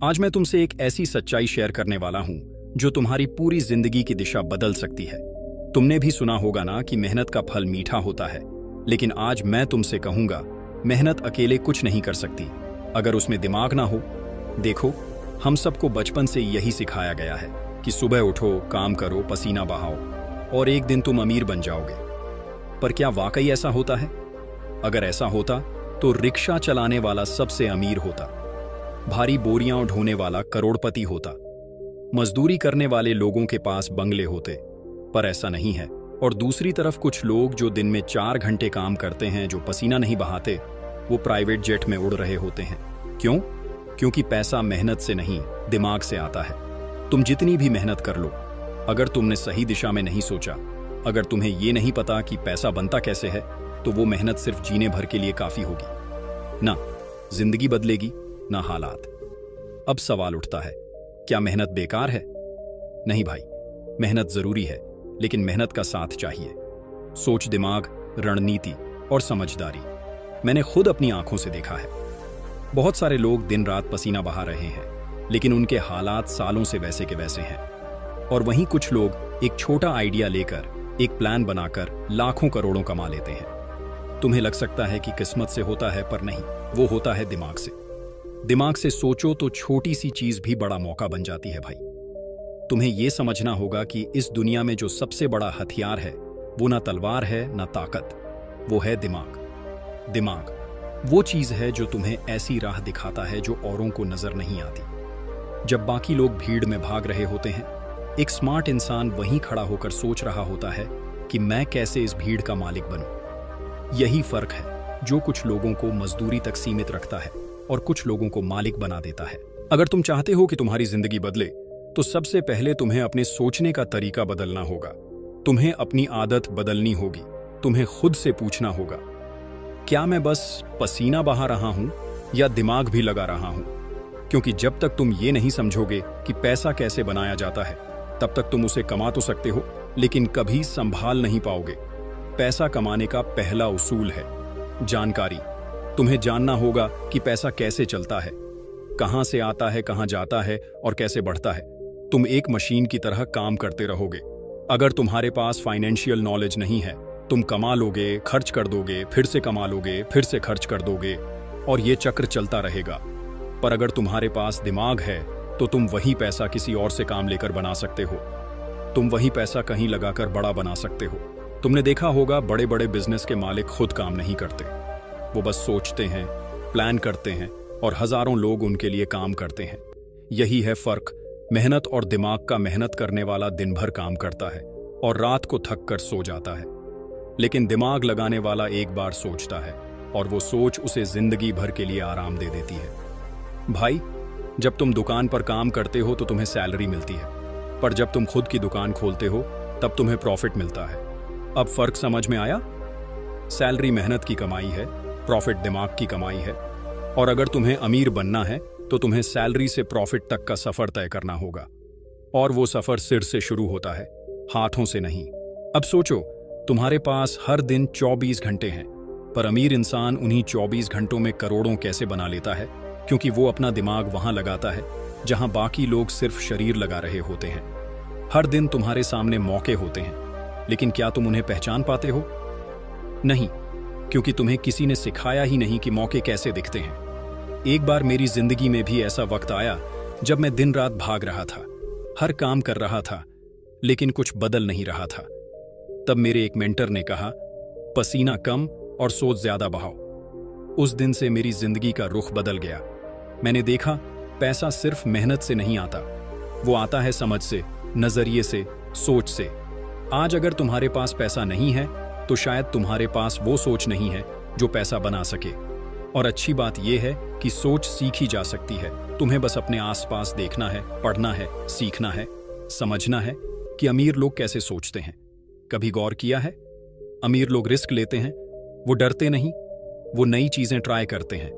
आज मैं तुमसे एक ऐसी सच्चाई शेयर करने वाला हूं जो तुम्हारी पूरी जिंदगी की दिशा बदल सकती है। तुमने भी सुना होगा ना कि मेहनत का फल मीठा होता है, लेकिन आज मैं तुमसे कहूंगा, मेहनत अकेले कुछ नहीं कर सकती अगर उसमें दिमाग ना हो। देखो, हम सबको बचपन से यही सिखाया गया है कि सुबह उठो, काम करो, पसीना बहाओ और एक दिन तुम अमीर बन जाओगे। पर क्या वाकई ऐसा होता है? अगर ऐसा होता तो रिक्शा चलाने वाला सबसे अमीर होता, भारी बोरियां ढोने वाला करोड़पति होता, मजदूरी करने वाले लोगों के पास बंगले होते। पर ऐसा नहीं है। और दूसरी तरफ कुछ लोग जो दिन में 4 घंटे काम करते हैं, जो पसीना नहीं बहाते, वो प्राइवेट जेट में उड़ रहे होते हैं। क्यों? क्योंकि पैसा मेहनत से नहीं, दिमाग से आता है। तुम जितनी भी मेहनत कर लो, अगर तुमने सही दिशा में नहीं सोचा, अगर तुम्हें ये नहीं पता कि पैसा बनता कैसे है, तो वो मेहनत सिर्फ जीने भर के लिए काफी होगी। ना जिंदगी बदलेगी, ना हालात। अब सवाल उठता है, क्या मेहनत बेकार है? नहीं भाई, मेहनत जरूरी है, लेकिन मेहनत का साथ चाहिए। सोच, दिमाग, रणनीति और समझदारी। मैंने खुद अपनी आंखों से देखा है। बहुत सारे लोग दिन रात पसीना बहा रहे हैं, लेकिन उनके हालात सालों से वैसे के वैसे हैं। और वहीं कुछ लोग एक छोटा आइडिया लेकर, एक प्लान बनाकर लाखों करोड़ों कमा लेते हैं। तुम्हें लग सकता है कि किस्मत से होता है, पर नहीं, वो होता है दिमाग से। दिमाग से सोचो तो छोटी सी चीज भी बड़ा मौका बन जाती है भाई। तुम्हें यह समझना होगा कि इस दुनिया में जो सबसे बड़ा हथियार है, वो ना तलवार है ना ताकत, वो है दिमाग। दिमाग वो चीज है जो तुम्हें ऐसी राह दिखाता है जो औरों को नजर नहीं आती। जब बाकी लोग भीड़ में भाग रहे होते हैं, एक स्मार्ट इंसान वहीं खड़ा होकर सोच रहा होता है कि मैं कैसे इस भीड़ का मालिक बनूं। यही फर्क है जो कुछ लोगों को मजदूरी तक सीमित रखता है और कुछ लोगों को मालिक बना देता है। अगर तुम चाहते हो कि तुम्हारी जिंदगी बदले, तो सबसे पहले तुम्हें अपने सोचने का तरीका बदलना होगा। तुम्हें अपनी आदत बदलनी होगी। तुम्हें खुद से पूछना होगा, क्या मैं बस पसीना बहा रहा हूं या दिमाग भी लगा रहा हूं? क्योंकि जब तक तुम ये नहीं समझोगे कि पैसा कैसे बनाया जाता है, तब तक तुम उसे कमा तो सकते हो, लेकिन कभी संभाल नहीं पाओगे। पैसा कमाने का पहला उसूल है जानकारी। तुम्हें जानना होगा कि पैसा कैसे चलता है, कहां से आता है, कहां जाता है और कैसे बढ़ता है। तुम एक मशीन की तरह काम करते रहोगे। अगर तुम्हारे पास फाइनेंशियल नॉलेज नहीं है, तुम कमा लोगे, खर्च कर दोगे, फिर से कमा लोगे, फिर से खर्च कर दोगे, और ये चक्र चलता रहेगा। पर अगर तुम्हारे पास दिमाग है, तो तुम वही पैसा किसी और से काम लेकर बना सकते हो। तुम वही पैसा कहीं लगाकर बड़ा बना सकते हो। तुमने देखा होगा, बड़े बड़े बिजनेस के मालिक खुद काम नहीं करते। वो बस सोचते हैं, प्लान करते हैं और हजारों लोग उनके लिए काम करते हैं। यही है फर्क मेहनत और दिमाग का। मेहनत करने वाला दिन भर काम करता है और रात को थक कर सो जाता है, लेकिन दिमाग लगाने वाला एक बार सोचता है और वो सोच उसे जिंदगी भर के लिए आराम दे देती है। भाई, जब तुम दुकान पर काम करते हो तो तुम्हें सैलरी मिलती है, पर जब तुम खुद की दुकान खोलते हो तब तुम्हें प्रॉफिट मिलता है। अब फर्क समझ में आया? सैलरी मेहनत की कमाई है, प्रॉफिट दिमाग की कमाई है। और अगर तुम्हें अमीर बनना है, तो तुम्हें सैलरी से प्रॉफिट तक का सफर तय करना होगा। और वो सफर सिर से शुरू होता है, हाथों से नहीं। अब सोचो, तुम्हारे पास हर दिन 24 घंटे हैं, पर अमीर इंसान उन्हीं 24 घंटों में करोड़ों कैसे बना लेता है? क्योंकि वो अपना दिमाग वहां लगाता है जहां बाकी लोग सिर्फ शरीर लगा रहे होते हैं। हर दिन तुम्हारे सामने मौके होते हैं, लेकिन क्या तुम उन्हें पहचान पाते हो? नहीं, क्योंकि तुम्हें किसी ने सिखाया ही नहीं कि मौके कैसे दिखते हैं। एक बार मेरी जिंदगी में भी ऐसा वक्त आया जब मैं दिन रात भाग रहा था, हर काम कर रहा था, लेकिन कुछ बदल नहीं रहा था। तब मेरे एक मेंटर ने कहा, पसीना कम और सोच ज्यादा बहाओ। उस दिन से मेरी जिंदगी का रुख बदल गया। मैंने देखा, पैसा सिर्फ मेहनत से नहीं आता, वो आता है समझ से, नजरिए से, सोच से। आज अगर तुम्हारे पास पैसा नहीं है, तो शायद तुम्हारे पास वो सोच नहीं है जो पैसा बना सके। और अच्छी बात यह है कि सोच सीखी जा सकती है। तुम्हें बस अपने आसपास देखना है, पढ़ना है, सीखना है, समझना है कि अमीर लोग कैसे सोचते हैं। कभी गौर किया है? अमीर लोग रिस्क लेते हैं, वो डरते नहीं, वो नई चीजें ट्राई करते हैं।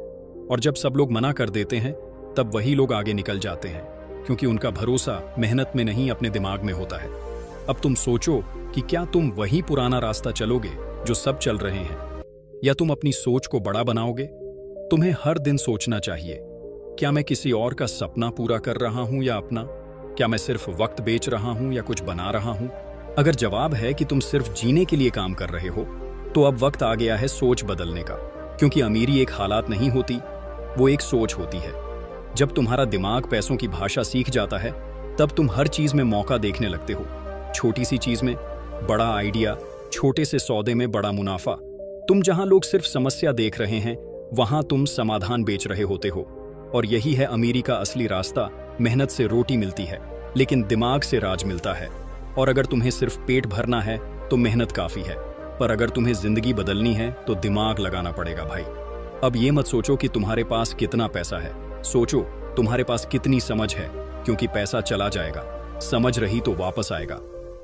और जब सब लोग मना कर देते हैं, तब वही लोग आगे निकल जाते हैं, क्योंकि उनका भरोसा मेहनत में नहीं, अपने दिमाग में होता है। अब तुम सोचो कि क्या तुम वही पुराना रास्ता चलोगे जो सब चल रहे हैं, या तुम अपनी सोच को बड़ा बनाओगे? तुम्हें हर दिन सोचना चाहिए, क्या मैं किसी और का सपना पूरा कर रहा हूं या अपना? क्या मैं सिर्फ वक्त बेच रहा हूं या कुछ बना रहा हूं? अगर जवाब है कि तुम सिर्फ जीने के लिए काम कर रहे हो, तो अब वक्त आ गया है सोच बदलने का। क्योंकि अमीरी एक हालात नहीं होती, वो एक सोच होती है। जब तुम्हारा दिमाग पैसों की भाषा सीख जाता है, तब तुम हर चीज में मौका देखने लगते हो। छोटी सी चीज में बड़ा आइडिया, छोटे से सौदे में बड़ा मुनाफा। तुम जहां लोग सिर्फ समस्या देख रहे हैं, वहां तुम समाधान बेच रहे होते हो। और यही है अमीरी का असली रास्ता। मेहनत से रोटी मिलती है, लेकिन दिमाग से राज मिलता है। और अगर तुम्हें सिर्फ पेट भरना है तो मेहनत काफी है, पर अगर तुम्हें जिंदगी बदलनी है तो दिमाग लगाना पड़ेगा भाई। अब ये मत सोचो कि तुम्हारे पास कितना पैसा है, सोचो तुम्हारे पास कितनी समझ है। क्योंकि पैसा चला जाएगा, समझ रही तो वापस आएगा।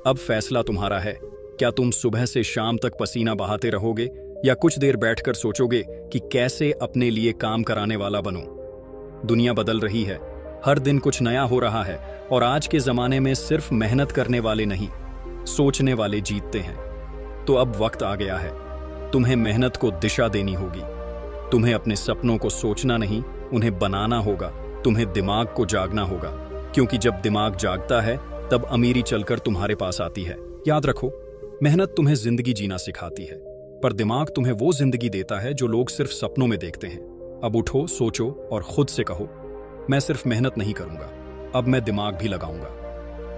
अब फैसला तुम्हारा है। क्या तुम सुबह से शाम तक पसीना बहाते रहोगे, या कुछ देर बैठकर सोचोगे कि कैसे अपने लिए काम कराने वाला बनूं? दुनिया बदल रही है, हर दिन कुछ नया हो रहा है, और आज के जमाने में सिर्फ मेहनत करने वाले नहीं, सोचने वाले जीतते हैं। तो अब वक्त आ गया है, तुम्हें मेहनत को दिशा देनी होगी। तुम्हें अपने सपनों को सोचना नहीं, उन्हें बनाना होगा। तुम्हें दिमाग को जागना होगा, क्योंकि जब दिमाग जागता है तब अमीरी चलकर तुम्हारे पास आती है। याद रखो, मेहनत तुम्हें जिंदगी जीना सिखाती है, पर दिमाग तुम्हें वो जिंदगी देता है जो लोग सिर्फ सपनों में देखते हैं। अब उठो, सोचो और खुद से कहो, मैं सिर्फ मेहनत नहीं करूंगा, अब मैं दिमाग भी लगाऊंगा।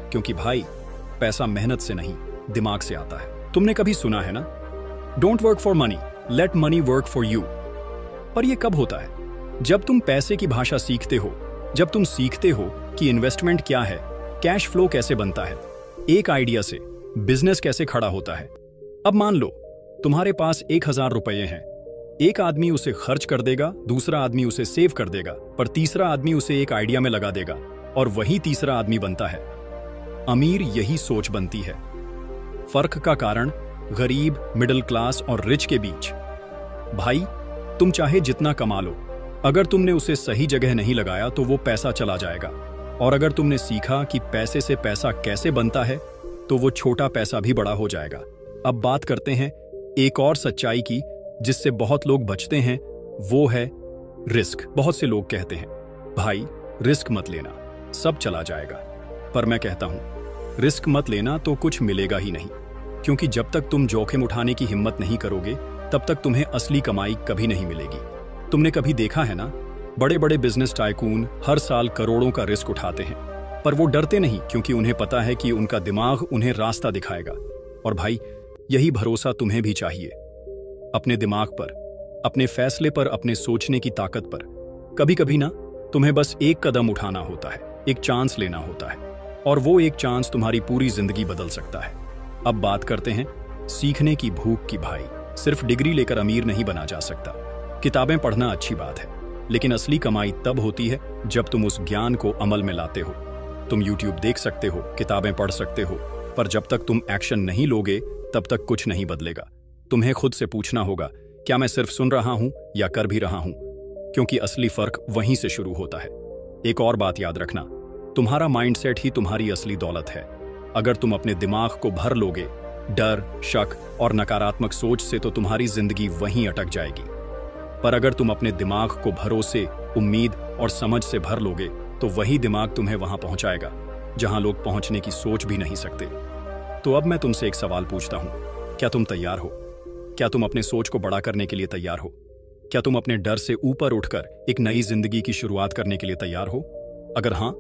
क्योंकि भाई, पैसा मेहनत से नहीं, दिमाग से आता है। तुमने कभी सुना है ना, don't work for money, late money work for you. पर यह कब होता है? जब तुम पैसे की भाषा सीखते हो, जब तुम सीखते हो कि इन्वेस्टमेंट क्या है, कैश फ्लो कैसे बनता है, एक आइडिया से बिजनेस कैसे खड़ा होता है। अब मान लो तुम्हारे पास 1000 रुपये हैं। एक आदमी उसे खर्च कर देगा, दूसरा आदमी उसे सेव कर देगा, पर तीसरा आदमी उसे एक आइडिया में लगा देगा, और वही तीसरा आदमी बनता है अमीर। यही सोच बनती है। फर्क का कारण गरीब, मिडिल क्लास और रिच के बीच। भाई, तुम चाहे जितना कमा लो, अगर तुमने उसे सही जगह नहीं लगाया तो वो पैसा चला जाएगा। और अगर तुमने सीखा कि पैसे से पैसा कैसे बनता है, तो वो छोटा पैसा भी बड़ा हो जाएगा। अब बात करते हैं एक और सच्चाई की, जिससे बहुत लोग बचते हैं, वो है रिस्क। बहुत से लोग कहते हैं, भाई रिस्क मत लेना, सब चला जाएगा। पर मैं कहता हूं, रिस्क मत लेना तो कुछ मिलेगा ही नहीं। क्योंकि जब तक तुम जोखिम उठाने की हिम्मत नहीं करोगे, तब तक तुम्हें असली कमाई कभी नहीं मिलेगी। तुमने कभी देखा है ना, बड़े बड़े बिजनेस टाइकून हर साल करोड़ों का रिस्क उठाते हैं, पर वो डरते नहीं, क्योंकि उन्हें पता है कि उनका दिमाग उन्हें रास्ता दिखाएगा। और भाई, यही भरोसा तुम्हें भी चाहिए, अपने दिमाग पर, अपने फैसले पर, अपने सोचने की ताकत पर। कभी कभी ना, तुम्हें बस एक कदम उठाना होता है, एक चांस लेना होता है, और वो एक चांस तुम्हारी पूरी जिंदगी बदल सकता है। अब बात करते हैं सीखने की भूख की। भाई, सिर्फ डिग्री लेकर अमीर नहीं बना जा सकता। किताबें पढ़ना अच्छी बात है, लेकिन असली कमाई तब होती है जब तुम उस ज्ञान को अमल में लाते हो। तुम YouTube देख सकते हो, किताबें पढ़ सकते हो, पर जब तक तुम एक्शन नहीं लोगे, तब तक कुछ नहीं बदलेगा। तुम्हें खुद से पूछना होगा, क्या मैं सिर्फ सुन रहा हूं या कर भी रहा हूं? क्योंकि असली फर्क वहीं से शुरू होता है। एक और बात याद रखना, तुम्हारा माइंडसेट ही तुम्हारी असली दौलत है। अगर तुम अपने दिमाग को भर लोगे डर, शक और नकारात्मक सोच से, तो तुम्हारी जिंदगी वहीं अटक जाएगी। पर अगर तुम अपने दिमाग को भरोसे, उम्मीद और समझ से भर लोगे, तो वही दिमाग तुम्हें वहां पहुंचाएगा जहां लोग पहुंचने की सोच भी नहीं सकते। तो अब मैं तुमसे एक सवाल पूछता हूं, क्या तुम तैयार हो? क्या तुम अपने सोच को बड़ा करने के लिए तैयार हो? क्या तुम अपने डर से ऊपर उठकर एक नई जिंदगी की शुरुआत करने के लिए तैयार हो? अगर हां,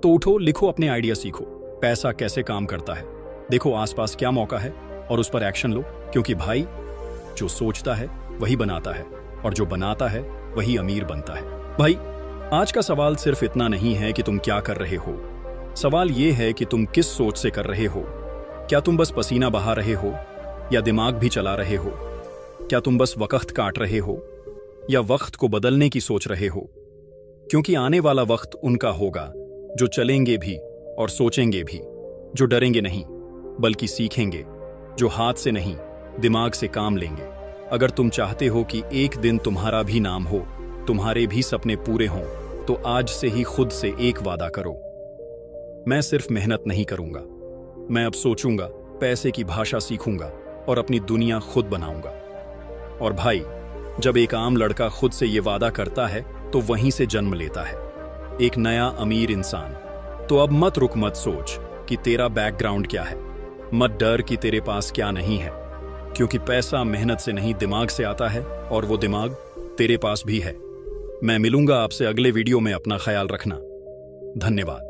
तो उठो, लिखो अपने आइडिया, सीखो पैसा कैसे काम करता है, देखो आसपास क्या मौका है और उस पर एक्शन लो। क्योंकि भाई, जो सोचता है वही बनाता है, और जो बनाता है वही अमीर बनता है। भाई, आज का सवाल सिर्फ इतना नहीं है कि तुम क्या कर रहे हो, सवाल ये है कि तुम किस सोच से कर रहे हो। क्या तुम बस पसीना बहा रहे हो, या दिमाग भी चला रहे हो? क्या तुम बस वक्त काट रहे हो, या वक्त को बदलने की सोच रहे हो? क्योंकि आने वाला वक्त उनका होगा जो चलेंगे भी और सोचेंगे भी, जो डरेंगे नहीं बल्कि सीखेंगे, जो हाथ से नहीं दिमाग से काम लेंगे। अगर तुम चाहते हो कि एक दिन तुम्हारा भी नाम हो, तुम्हारे भी सपने पूरे हों, तो आज से ही खुद से एक वादा करो, मैं सिर्फ मेहनत नहीं करूंगा, मैं अब सोचूंगा, पैसे की भाषा सीखूंगा और अपनी दुनिया खुद बनाऊंगा। और भाई, जब एक आम लड़का खुद से ये वादा करता है, तो वहीं से जन्म लेता है एक नया अमीर इंसान। तो अब मत रुक, मत सोच कि तेरा बैकग्राउंड क्या है, मत डर कि तेरे पास क्या नहीं है, क्योंकि पैसा मेहनत से नहीं दिमाग से आता है, और वो दिमाग तेरे पास भी है। मैं मिलूंगा आपसे अगले वीडियो में। अपना ख्याल रखना। धन्यवाद।